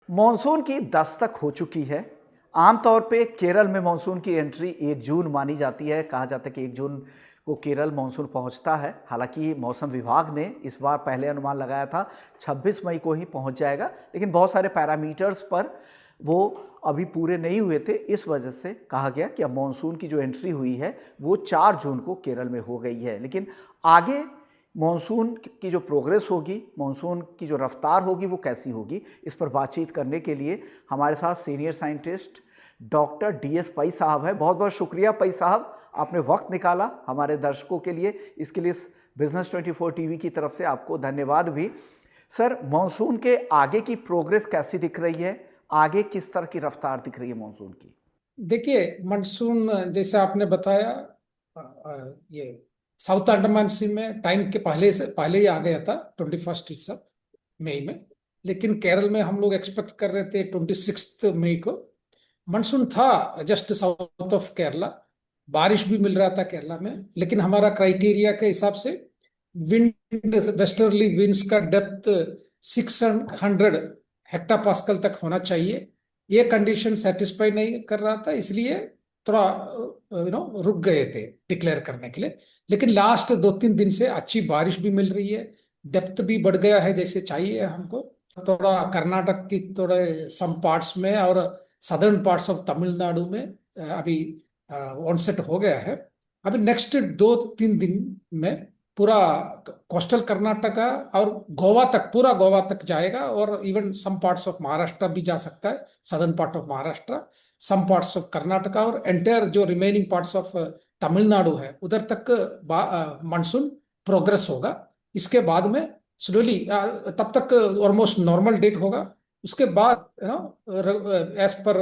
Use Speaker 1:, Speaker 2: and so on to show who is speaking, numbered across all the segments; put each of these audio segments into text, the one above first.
Speaker 1: Monsoon की दस्तक हो चुकी है। आमतौर पे केरल में मॉनसून की एंट्री 1 जून मानी जाती है। कहा जाता है कि 1 जून को केरल मॉनसून पहुंचता है। हालांकि मौसम विभाग ने इस बार पहले अनुमान लगाया था 26 मई को ही पहुंच जाएगा, लेकिन बहुत सारे पैरामीटर्स पर वो अभी पूरे नहीं हुए थे। इस वजह से कहा गया कि अब मॉनसून की जो एंट्री हुई है वो 4 जून को केरल में हो गई है। लेकिन आगे मॉनसून की जो प्रोग्रेस होगी, मॉनसून की जो रफ्तार होगी वो कैसी होगी, इस पर बातचीत करने के लिए हमारे साथ सीनियर साइंटिस्ट डॉक्टर DS पै साहब हैं। बहुत बहुत शुक्रिया पै साहब, आपने वक्त निकाला हमारे दर्शकों के लिए। इसके लिए बिजनेस 24 टीवी की तरफ से आपको धन्यवाद भी। सर, मॉनसून के आगे की प्रोग्रेस कैसी दिख रही है? आगे किस तरह की रफ्तार दिख रही है मॉनसून की?
Speaker 2: देखिए, मानसून जैसे आपने बताया, ये साउथ अंडमान सी में टाइम के पहले से पहले ही आ गया था, 21 मई में। लेकिन केरल में हम लोग एक्सपेक्ट कर रहे थे 26 मई को। मानसून था जस्ट साउथ ऑफ केरला। बारिश भी मिल रहा था केरला में, लेकिन हमारा क्राइटेरिया के हिसाब से विंड, वेस्टर्ली विंड्स का डेप्थ 600 हेक्टापास्कल तक होना चाहिए। ये कंडीशन सेटिस्फाई नहीं कर रहा था, इसलिए थोड़ा रुक गए थे डिक्लेयर करने के लिए। लेकिन लास्ट 2-3 दिन से अच्छी बारिश भी मिल रही है, डेप्थ भी बढ़ गया है जैसे चाहिए हमको। थोड़ा कर्नाटक की थोड़े सम पार्ट्स में और सदर्न पार्ट्स ऑफ तमिलनाडु में अभी ऑनसेट हो गया है। अभी नेक्स्ट 2-3 दिन में पूरा कोस्टल कर्नाटका और गोवा तक, पूरा गोवा तक जाएगा, और even some parts of Maharashtra भी जा सकता है, southern part of Maharashtra, some parts of Karnataka, और एंटायर जो रिमेनिंग पार्ट्स ऑफ तमिलनाडु है उधर तक मानसून प्रोग्रेस होगा। इसके बाद में स्लोली, तब तक ऑलमोस्ट नॉर्मल डेट होगा। उसके बाद एज पर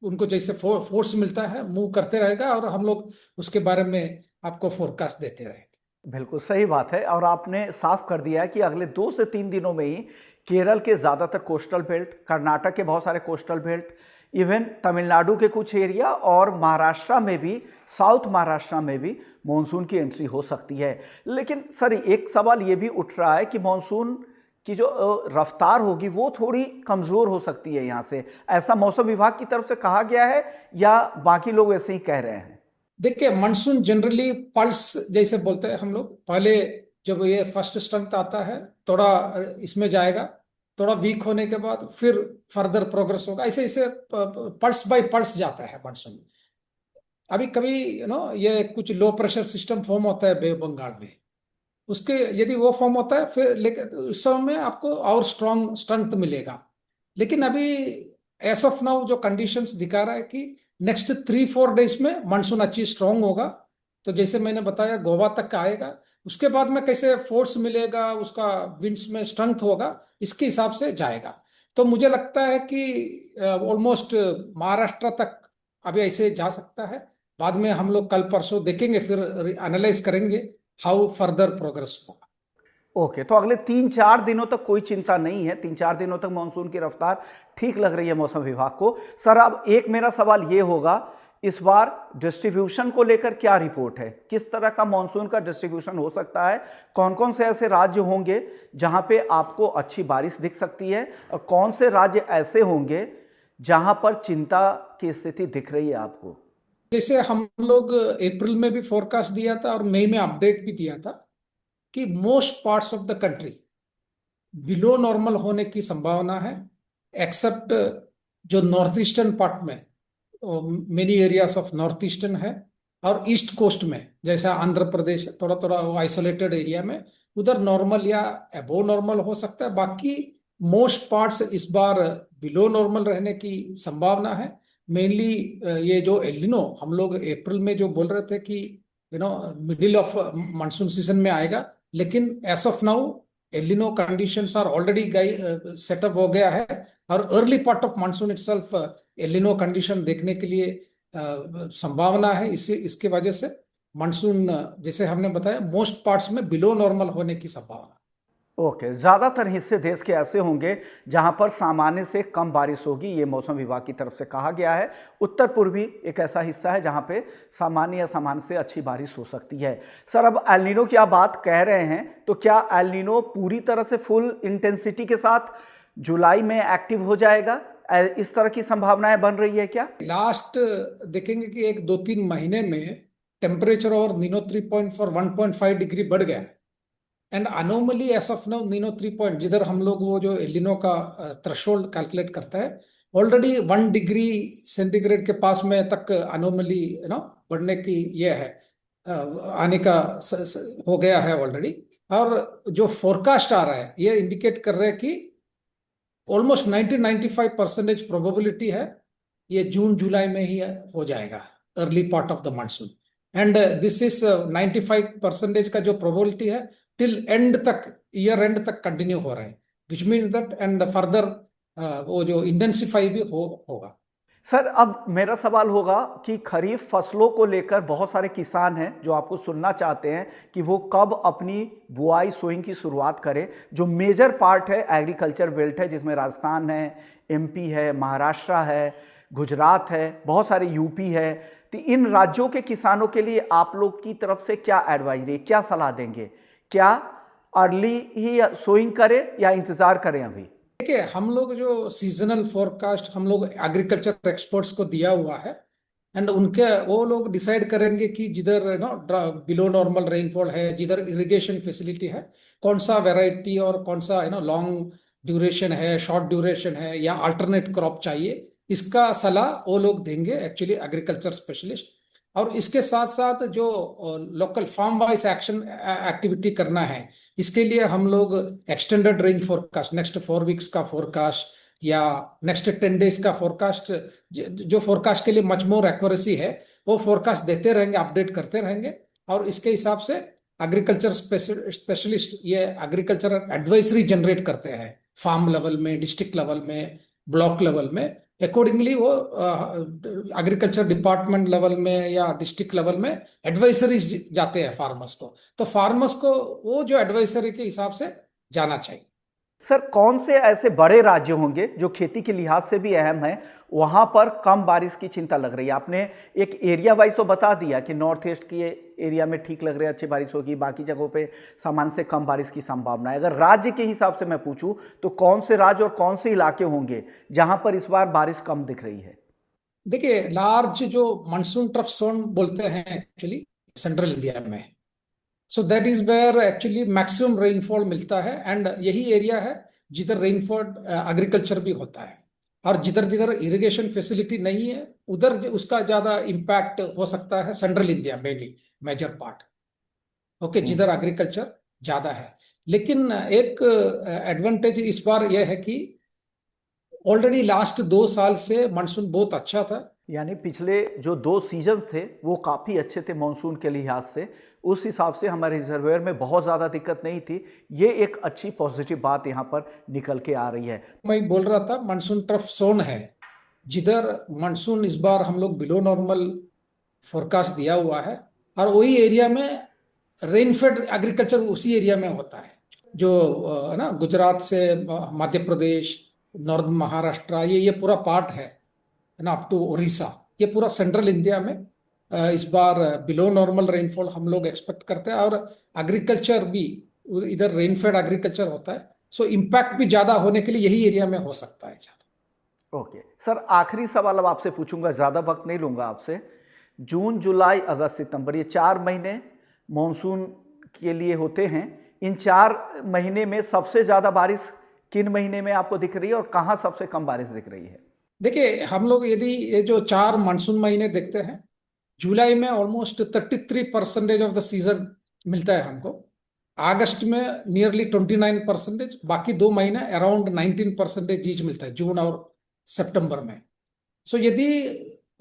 Speaker 2: उनको जैसे फोर्स मिलता है मूव करते रहेगा, और हम लोग उसके बारे में आपको फोरकास्ट देते रहेंगे।
Speaker 1: बिल्कुल सही बात है, और आपने साफ कर दिया है कि अगले 2 से 3 दिनों में ही केरल के ज़्यादातर कोस्टल बेल्ट, कर्नाटक के बहुत सारे कोस्टल बेल्ट, इवन तमिलनाडु के कुछ एरिया और महाराष्ट्र में भी, साउथ महाराष्ट्र में भी मॉनसून की एंट्री हो सकती है। लेकिन सर, एक सवाल ये भी उठ रहा है कि मॉनसून की जो रफ्तार होगी वो थोड़ी कमज़ोर हो सकती है यहाँ से। ऐसा मौसम विभाग की तरफ से कहा गया है या बाकी लोग ऐसे ही कह रहे हैं?
Speaker 2: देखिए, मानसून जनरली पल्स जैसे बोलते हैं हम लोग। पहले जब ये फर्स्ट स्ट्रेंथ आता है, थोड़ा इसमें जाएगा, थोड़ा वीक होने के बाद फिर फर्दर प्रोग्रेस होगा, ऐसे ऐसे पल्स बाय पल्स जाता है मानसून। अभी कभी ये कुछ लो प्रेशर सिस्टम फॉर्म होता है बे बंगाल में, उसके यदि वो फॉर्म होता है फिर, लेकिन उस समय में आपको और स्ट्रॉन्ग स्ट्रेंथ मिलेगा। लेकिन अभी एस ऑफ नाउ जो कंडीशंस दिखा रहा है कि नेक्स्ट 3-4 डेज में मानसून अच्छी स्ट्रांग होगा। तो जैसे मैंने बताया, गोवा तक आएगा। उसके बाद में कैसे फोर्स मिलेगा, उसका विंड्स में स्ट्रेंथ होगा, इसके हिसाब से जाएगा। तो मुझे लगता है कि ऑलमोस्ट महाराष्ट्र तक अभी ऐसे जा सकता है। बाद में हम लोग कल परसों देखेंगे, फिर एनालाइज करेंगे हाउ फर्दर प्रोग्रेस होगा।
Speaker 1: ओके, तो अगले 3-4 दिनों तक कोई चिंता नहीं है। 3-4 दिनों तक मानसून की रफ्तार ठीक लग रही है मौसम विभाग को। सर, अब एक मेरा सवाल ये होगा, इस बार डिस्ट्रीब्यूशन को लेकर क्या रिपोर्ट है? किस तरह का मानसून का डिस्ट्रीब्यूशन हो सकता है? कौन कौन से ऐसे राज्य होंगे जहां पे आपको अच्छी बारिश दिख सकती है, और कौन से राज्य ऐसे होंगे जहां पर चिंता की स्थिति दिख रही है आपको?
Speaker 2: जैसे हम लोग अप्रैल में भी फोरकास्ट दिया था और मई में अपडेट भी दिया था कि most parts of the country below normal होने की संभावना है, एक्सेप्ट जो नॉर्थ ईस्टर्न पार्ट में, many areas of north eastern है, और ईस्ट कोस्ट में जैसा आंध्र प्रदेश, थोड़ा थोड़ा आइसोलेटेड एरिया में उधर नॉर्मल या अबो नॉर्मल हो सकता है। बाकी मोस्ट पार्ट्स इस बार बिलो नॉर्मल रहने की संभावना है। मेनली ये जो एलिनो हम लोग अप्रैल में जो बोल रहे थे कि मिडिल ऑफ मानसून सीजन में आएगा, लेकिन as of now el nino conditions are already setup हो गया है, और early part of monsoon itself el nino condition देखने के लिए संभावना है। इसी इसके वजह से मानसून, जैसे हमने बताया, मोस्ट पार्ट्स में बिलो नॉर्मल होने की संभावना।
Speaker 1: ओके, ज़्यादातर हिस्से देश के ऐसे होंगे जहां पर सामान्य से कम बारिश होगी, ये मौसम विभाग की तरफ से कहा गया है। उत्तर पूर्वी एक ऐसा हिस्सा है जहां पे सामान्य या सामान्य से अच्छी बारिश हो सकती है। सर, अब एल नीनो की आप बात कह रहे हैं, तो क्या एल नीनो पूरी तरह से फुल इंटेंसिटी के साथ जुलाई में एक्टिव हो जाएगा, इस तरह की संभावनाएं बन रही है क्या?
Speaker 2: लास्ट देखेंगे कि एक 2-3 महीने में टेम्परेचर और नीनो 3 पॉइंट 1.5 डिग्री बढ़ गया। And anomaly S of now Nino 3 point, जिधर हम लोग वो जो एलिनो का थ्रेशोल्ड कैलकुलेट करता है, ऑलरेडी 1 डिग्री सेंटीग्रेड के पास में तक अनोमली बढ़ने की ये है, आने का हो गया है ऑलरेडी। और जो फोरकास्ट आ रहा है ये इंडिकेट कर रहा है कि ऑलमोस्ट 90-95% प्रोबेबिलिटी है ये जून जुलाई में ही हो जाएगा, early part of the monsoon. And this is 95% का जो प्रोबेबिलिटी है टिल एंड तक, ईयर एंड तक कंटिन्यू हो रहा है, which means that and further वो जो इंटेंसिफाई भी होगा।
Speaker 1: सर, अब मेरा सवाल होगा कि खरीफ फसलों को लेकर बहुत सारे किसान हैं जो आपको सुनना चाहते हैं कि वो कब अपनी बुआई सोइंग की शुरुआत करें। जो मेजर पार्ट है एग्रीकल्चर बेल्ट है, जिसमें राजस्थान है, एमपी है, महाराष्ट्र है, गुजरात है, बहुत सारे यूपी है। तो इन राज्यों के किसानों के लिए आप लोग की तरफ से क्या एडवाइजरी, क्या सलाह देंगे? क्या अर्ली ही सोइंग करें या इंतजार करें अभी?
Speaker 2: देखिए, हम लोग जो सीजनल फोरकास्ट हम लोग एग्रीकल्चर एक्सपर्ट्स को दिया हुआ है, एंड उनके वो लोग डिसाइड करेंगे कि जिधर बिलो नॉर्मल रेनफॉल है, जिधर इरिगेशन फैसिलिटी है, कौन सा वेराइटी और कौन सा लॉन्ग ड्यूरेशन है, शॉर्ट ड्यूरेशन है, या अल्टरनेट क्रॉप चाहिए, इसका सलाह वो लोग देंगे एक्चुअली एग्रीकल्चर स्पेशलिस्ट। और इसके साथ साथ जो local farm wise action activity करना है, इसके लिए हम लोग extended range forecast, next 4 weeks का फोरकास्ट या नेक्स्ट 10 डेज का फोरकास्ट, जो फोरकास्ट के लिए मच मोर एक्यूरेसी है, वो फोरकास्ट देते रहेंगे, अपडेट करते रहेंगे। और इसके हिसाब से एग्रीकल्चर स्पेशलिस्ट ये एग्रीकल्चर एडवाइजरी जनरेट करते हैं, फार्म लेवल में, डिस्ट्रिक्ट लेवल में, ब्लॉक लेवल में। अकॉर्डिंगली वो एग्रीकल्चर डिपार्टमेंट लेवल में या डिस्ट्रिक्ट लेवल में एडवाइजरीज जाते हैं फार्मर्स को, तो फार्मर्स को वो जो एडवाइजरी के हिसाब से जाना चाहिए।
Speaker 1: सर, कौन से ऐसे बड़े राज्य होंगे जो खेती के लिहाज से भी अहम है, वहां पर कम बारिश की चिंता लग रही है? आपने एक एरिया वाइज तो बता दिया कि नॉर्थ ईस्ट की एरिया में ठीक लग रहा है, अच्छी बारिश होगी, बाकी जगहों पे सामान्य से कम बारिश की संभावना है। अगर राज्य के हिसाब से मैं पूछूं तो कौन से राज्य और कौन से इलाके होंगे जहां पर इस बार बारिश कम दिख रही है?
Speaker 2: देखिए, लार्ज जो मानसून ट्रफ जोन बोलते हैं एक्चुअली सेंट्रल इंडिया में, so that is where actually maximum rainfall मिलता है। एंड यही एरिया है जिधर रेनफॉल एग्रीकल्चर भी होता है। और जिधर जिधर इरिगेशन फैसिलिटी नहीं है उधर उसका ज्यादा इम्पैक्ट हो सकता है central India mainly, major part, okay, जिधर एग्रीकल्चर ज्यादा है। लेकिन एक एडवांटेज इस बार यह है कि ऑलरेडी लास्ट 2 साल से मानसून बहुत अच्छा था।
Speaker 1: यानी पिछले जो 2 सीजन थे वो काफ़ी अच्छे थे मानसून के लिहाज से, उस हिसाब से हमारे रिजर्वेयर में बहुत ज़्यादा दिक्कत नहीं थी। ये एक अच्छी पॉजिटिव बात यहाँ पर निकल के आ रही है।
Speaker 2: मैं बोल रहा था मानसून ट्रफ जोन है, जिधर मानसून इस बार हम लोग बिलो नॉर्मल फोरकास्ट दिया हुआ है। और वही एरिया में रेनफेड एग्रीकल्चर उसी एरिया में होता है, जो ना गुजरात से मध्य प्रदेश, नॉर्थ महाराष्ट्र, ये पूरा पार्ट है ना, अप टू उड़ीसा, ये पूरा सेंट्रल इंडिया में इस बार बिलो नॉर्मल रेनफॉल हम लोग एक्सपेक्ट करते हैं। और एग्रीकल्चर भी इधर रेनफेड एग्रीकल्चर होता है, सो इम्पैक्ट भी ज्यादा होने के लिए यही एरिया में हो सकता है ज्यादा।
Speaker 1: ओके सर, आखिरी सवाल अब आपसे पूछूंगा, ज़्यादा वक्त नहीं लूंगा आपसे। जून, जुलाई, अगस्त, सितंबर, ये 4 महीने मानसून के लिए होते हैं। इन 4 महीने में सबसे ज़्यादा बारिश किन महीने में आपको दिख रही है और कहाँ सबसे कम बारिश दिख रही है?
Speaker 2: देखिए, हम लोग यदि ये जो 4 मानसून महीने देखते हैं, जुलाई में ऑलमोस्ट 33% ऑफ द सीजन मिलता है हमको, अगस्त में नियरली 29%, बाकी 2 महीने अराउंड 19% ईच मिलता है, जून और सितंबर में। सो यदि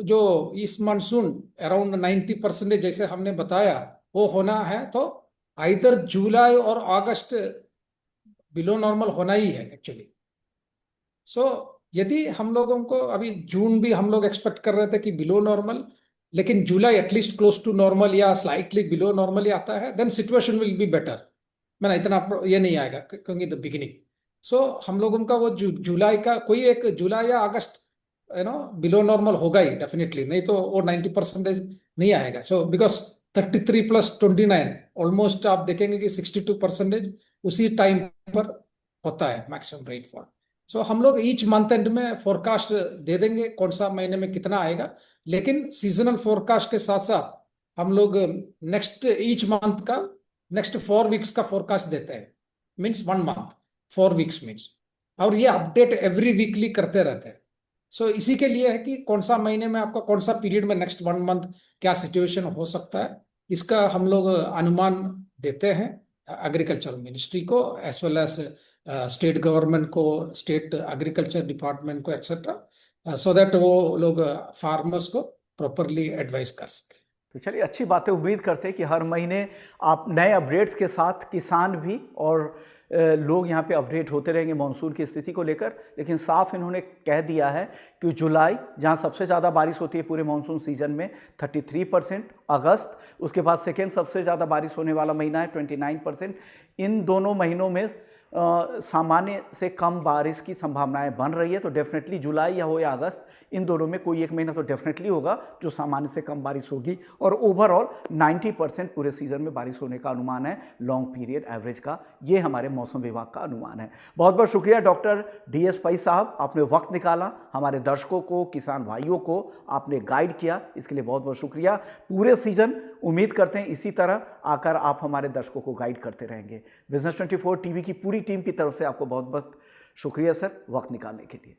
Speaker 2: जो इस मानसून अराउंड 90% जैसे हमने बताया वो होना है, तो आइदर जुलाई और अगस्त बिलो नॉर्मल होना ही है एक्चुअली। सो यदि हम लोगों को अभी जून भी हम लोग एक्सपेक्ट कर रहे थे कि बिलो नॉर्मल, लेकिन जुलाई एटलीस्ट क्लोज टू नॉर्मल या स्लाइटली बिलो नॉर्मल ही आता है, then situation will be better. मैंने इतना ये नहीं आएगा क्योंकि द बिगिनिंग। सो हम लोगों का वो जुलाई का कोई एक जुलाई या अगस्त बिलो नॉर्मल होगा ही डेफिनेटली, नहीं तो वो 90% नहीं आएगा। सो बिकॉज 33 + 29 ऑलमोस्ट आप देखेंगे कि 62% उसी टाइम पर होता है मैक्सिमम रेनफॉल। सो हम लोग ईच मंथ एंड में फोरकास्ट दे देंगे कौन सा महीने में कितना आएगा, लेकिन सीजनल फोरकास्ट के साथ साथ हम लोग नेक्स्ट ईच मंथ का नेक्स्ट 4 वीक्स का फोरकास्ट देते हैं, मीन्स 1 मंथ 4 वीक्स मीन्स, और ये अपडेट एवरी वीकली करते रहते हैं। सो इसी के लिए है कि कौन सा महीने में आपका कौन सा पीरियड में नेक्स्ट 1 मंथ क्या सिचुएशन हो सकता है, इसका हम लोग अनुमान देते हैं एग्रीकल्चर मिनिस्ट्री को as well as state government को, स्टेट एग्रीकल्चर डिपार्टमेंट को एक्सेट्रा, सो दैट वो लोग फार्मर्स को प्रॉपरली एडवाइस कर सके।
Speaker 1: तो चलिए, अच्छी बात है। उम्मीद करते हैं कि हर महीने आप नए अपडेट्स के साथ किसान भी और लोग यहाँ पे अपडेट होते रहेंगे मानसून की स्थिति को लेकर। लेकिन साफ इन्होंने कह दिया है कि जुलाई, जहाँ सबसे ज़्यादा बारिश होती है पूरे मानसून सीजन में 33%, अगस्त उसके बाद सेकेंड सबसे ज़्यादा बारिश होने वाला महीना है 29%। इन दोनों महीनों में सामान्य से कम बारिश की संभावनाएं बन रही है। तो डेफिनेटली जुलाई या हो या अगस्त, इन दोनों में कोई एक महीना तो डेफिनेटली होगा जो सामान्य से कम बारिश होगी, और ओवरऑल 90% पूरे सीजन में बारिश होने का अनुमान है, लॉन्ग पीरियड एवरेज का। ये हमारे मौसम विभाग का अनुमान है। बहुत बहुत शुक्रिया डॉक्टर DS पै साहब, आपने वक्त निकाला, हमारे दर्शकों को, किसान भाइयों को आपने गाइड किया, इसके लिए बहुत बहुत शुक्रिया। पूरे सीजन उम्मीद करते हैं इसी तरह आकर आप हमारे दर्शकों को गाइड करते रहेंगे। बिजनेस 24 टीवी की पूरी टीम की तरफ से आपको बहुत बहुत शुक्रिया सर, वक्त निकालने के लिए।